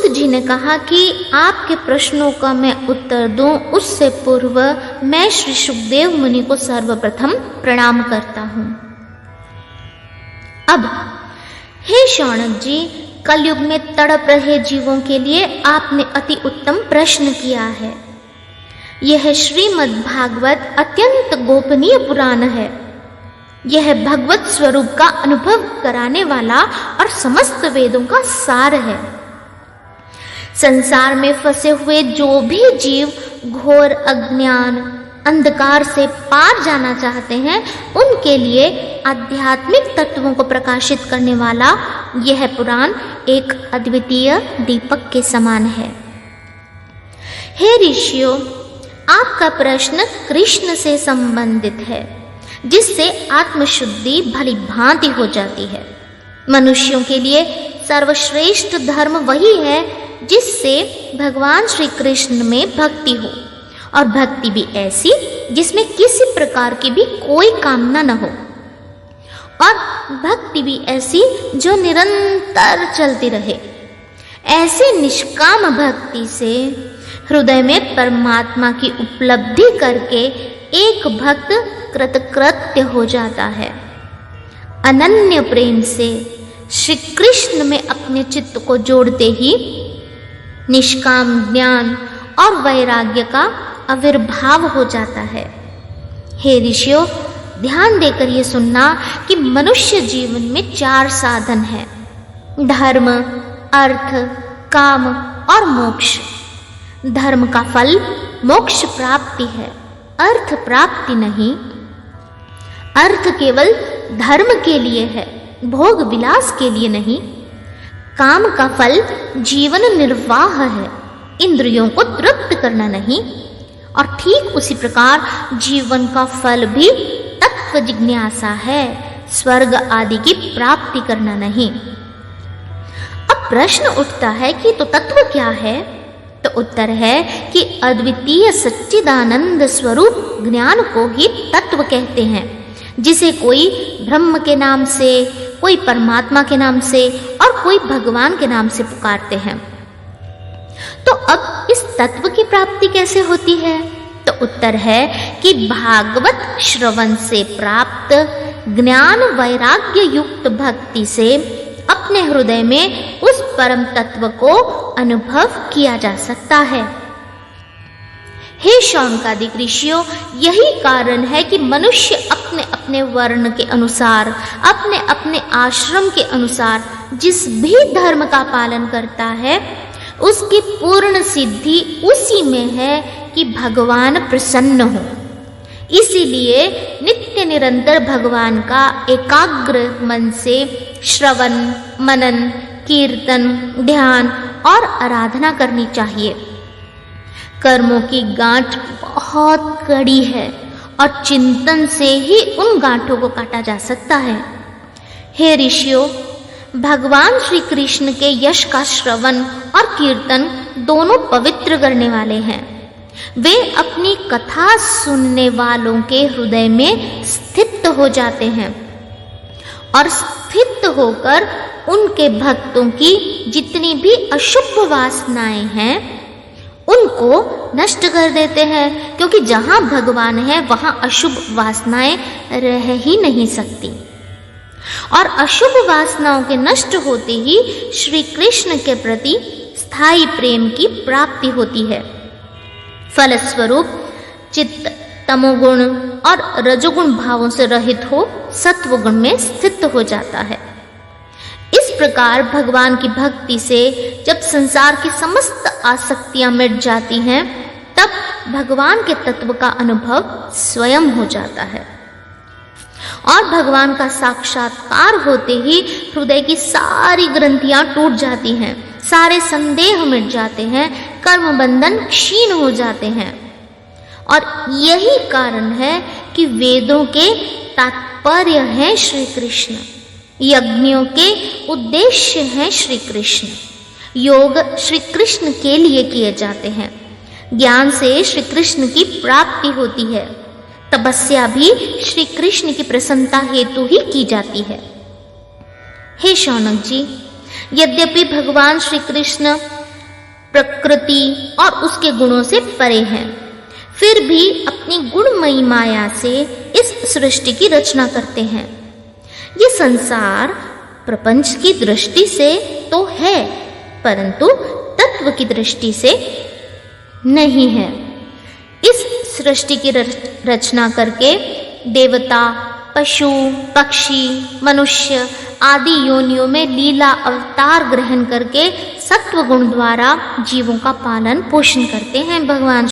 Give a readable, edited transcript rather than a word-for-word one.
जी ने कहा कि आपके प्रश्नों का मैं उत्तर दूं उससे पूर्व मैं श्री सुखदेव मुनि को सर्वप्रथम प्रणाम करता हूं। अब हे शौनक जी, कलयुग में तड़प रहे जीवों के लिए आपने अति उत्तम प्रश्न किया है। यह श्रीमद् भागवत अत्यंत गोपनीय पुराण है। यह भगवत स्वरूप का अनुभव कराने वाला और समस्त वेदों का सार है। संसार में फंसे हुए जो भी जीव घोर अज्ञान अंधकार से पार जाना चाहते हैं, उनके लिए आध्यात्मिक तत्वों को प्रकाशित करने वाला यह पुराण एक अद्वितीय दीपक के समान है। हे ऋषियों, आपका प्रश्न कृष्ण से संबंधित है, जिससे आत्मशुद्धि भली भांति हो जाती है। मनुष्यों के लिए सर्वश्रेष्ठ धर्म वही है जिससे भगवान श्री कृष्ण में भक्ति हो, और भक्ति भी ऐसी जिसमें किसी प्रकार की भी कोई कामना न हो, और भक्ति भी ऐसी जो निरंतर चलती रहे। ऐसी निष्काम भक्ति से हृदय में परमात्मा की उपलब्धि करके एक भक्त कृतकृत्य हो जाता है। अनन्य प्रेम से श्री कृष्ण में अपने चित्त को जोड़ते ही निष्काम ज्ञान और वैराग्य का आविर्भाव हो जाता है। हे ऋषियों, ध्यान देकर ये सुनना कि मनुष्य जीवन में 4 साधन हैं: धर्म, अर्थ, काम और मोक्ष। धर्म का फल मोक्ष प्राप्ति है, अर्थ प्राप्ति नहीं। अर्थ केवल धर्म के लिए है, भोग विलास के लिए नहीं। काम का फल जीवन निर्वाह है, इंद्रियों को तृप्त करना नहीं। और ठीक उसी प्रकार जीवन का फल भी तत्व जिज्ञासा है, स्वर्ग आदि की प्राप्ति करना नहीं। अब प्रश्न उठता है कि तो तत्व क्या है? तो उत्तर है कि अद्वितीय सच्चिदानंद स्वरूप ज्ञान को ही तत्व कहते हैं, जिसे कोई ब्रह्म के नाम से, कोई परमात्मा के नाम से और कोई भगवान के नाम से पुकारते हैं। तो अब इस तत्व की प्राप्ति कैसे होती है? तो उत्तर है कि भागवत श्रवण से प्राप्त ज्ञान वैराग्य युक्त भक्ति से अपने हृदय में उस परम तत्व को अनुभव किया जा सकता है। हे शौनकादिक ऋषियों, यही कारण है कि मनुष्य अपने अपने वर्ण के अनुसार, अपने अपने आश्रम के अनुसार जिस भी धर्म का पालन करता है, उसकी पूर्ण सिद्धि उसी में है कि भगवान प्रसन्न हो। इसीलिए नित्य निरंतर भगवान का एकाग्र मन से श्रवण, मनन, कीर्तन, ध्यान और आराधना करनी चाहिए। कर्मों की गांठ बहुत कड़ी है और चिंतन से ही उन गांठों को काटा जा सकता है। हे ऋषियों, भगवान श्री कृष्ण के यश का श्रवण और कीर्तन दोनों पवित्र करने वाले हैं। वे अपनी कथा सुनने वालों के हृदय में स्थित हो जाते हैं और स्थित होकर उनके भक्तों की जितनी भी अशुभ वासनाएं हैं उनको नष्ट कर देते हैं, क्योंकि जहां भगवान है वहां अशुभ वासनाएं रह ही नहीं सकती। और अशुभ वासनाओं के नष्ट होते ही श्री कृष्ण के प्रति स्थायी प्रेम की प्राप्ति होती है। फलस्वरूप चित्त तमोगुण और रजोगुण भावों से रहित हो सत्वगुण में स्थित हो जाता है। इस प्रकार भगवान की भक्ति से जब संसार की समस्त आसक्तियां मिट जाती हैं, तब भगवान के तत्व का अनुभव स्वयं हो जाता है। और भगवान का साक्षात्कार होते ही हृदय की सारी ग्रंथियां टूट जाती हैं, सारे संदेह मिट जाते हैं, कर्म बंधन क्षीण हो जाते हैं। और यही कारण है कि वेदों के तात्पर्य हैं श्री कृष्ण, यज्ञों के उद्देश्य हैं श्री कृष्ण, योग श्री कृष्ण के लिए किए जाते हैं, ज्ञान से श्री कृष्ण की प्राप्ति होती है, तपस्या भी श्री कृष्ण की प्रसन्नता हेतु ही की जाती है। हे शौनक जी, यद्यपि भगवान श्री कृष्ण प्रकृति और उसके गुणों से परे हैं, फिर भी अपनी गुणमयी माया से इस सृष्टि की रचना करते हैं। ये संसार प्रपंच की दृष्टि से तो है, परंतु तत्व की दृष्टि से नहीं है। इस सृष्टि की रचना करके देवता, पशु, पक्षी, मनुष्य आदि योनियों में लीला अवतार ग्रहण करके सत्व गुण द्वारा जीवों का पालन पोषण करते हैं भगवान